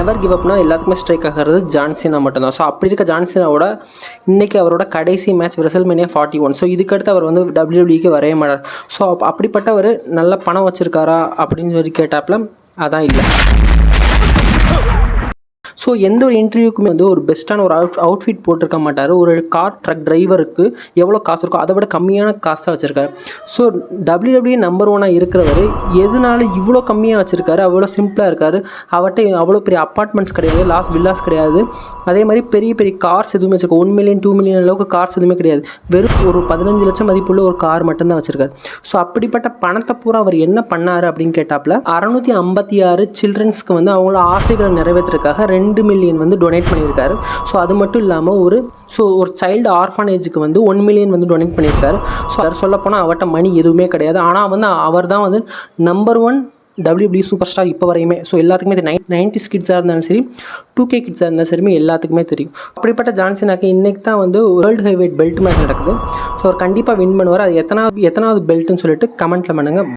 Never give அப்னா எல்லாத்துக்குமே strike ஆகிறது John Cena மட்டும்தான். ஸோ அப்படி இருக்க ஜான்சினாவோட இன்றைக்கி அவரோட கடைசி மேட்ச் WrestleMania 41. ஸோ இதுக்கடுத்து அவர் வந்து WWEக்கு வரைய மாட்டார். ஸோ அப்படிப்பட்டவர் நல்ல பணம் வச்சுருக்காரா அப்படின்னு சொல்லி கேட்டாப்புல அதான் இல்லை. ஸோ எந்த ஒரு இன்டர்வியூக்குமே வந்து ஒரு பெஸ்ட்டான ஒரு அவுட்ஃபிட் போட்டிருக்க மாட்டார். ஒரு கார் ட்ரக் டிரைவருக்கு எவ்வளோ காசு இருக்கோ அதை விட கம்மியான காசு தான் வச்சுருக்காரு. ஸோ WWE நம்பர் 1 இருக்கிறவர் எதனால இவ்வளோ கம்மியாக வச்சுருக்காரு, அவ்வளோ சிம்பிளாக இருக்கார். அவர்கிட்ட அவ்வளோ பெரிய அப்பார்ட்மெண்ட்ஸ் கிடையாது, வில்லாஸ் கிடையாது. அதே மாதிரி பெரிய பெரிய கார்ஸ் எதுவுமே வச்சுருக்காரு. 1 மில்லியன் 2 மில்லியன் அளவுக்கு கார்ஸ் எதுவுமே கிடையாது. வெறும் ஒரு 15 லட்சம் மதிப்புள்ள ஒரு கார் மட்டும்தான் வச்சுருக்காரு. ஸோ அப்படிப்பட்ட பணத்தை பூரா அவர் என்ன பண்ணார் அப்படின்னு கேட்டாப்புல 656 சில்ட்ரன்ஸ்க்கு வந்து அவங்களோட ஆசைகளை நிறைவேற்றுறதுக்காக 2 மில்லியன் வந்து டொனேட் பண்ணியிருக்காரு. ஸோ அது மட்டும் இல்லாமல் ஒரு சைல்டு ஆர்ஃபனேஜுக்கு வந்து 1 மில்லியன் வந்து டொனேட் பண்ணியிருக்காரு. ஸோ அதை சொல்லப்போனால் அவர்கிட்ட மணி எதுவுமே கிடையாது. ஆனால் வந்து அவர் தான் வந்து நம்பர் 1 WWE சூப்பர் ஸ்டார் இப்போ வரையுமே. ஸோ எல்லாத்துக்குமே 90s கிட்ஸாக இருந்தாலும் சரி, 2K கிட்ஸாக இருந்தாலும் சரி, எல்லாத்துக்குமே தெரியும். அப்படிப்பட்ட ஜான்சினாக்கு இன்றைக்கி தான் வந்து வேர்ல்டு ஹெவிவெயிட் பெல்ட் மேட்ச் நடக்குது. ஸோ அவர் கண்டிப்பாக வின் பண்ணுவார். அது எத்தனாவது பெல்ட்டுன்னு சொல்லிட்டு கமெண்ட்டில் பண்ணுங்கள்.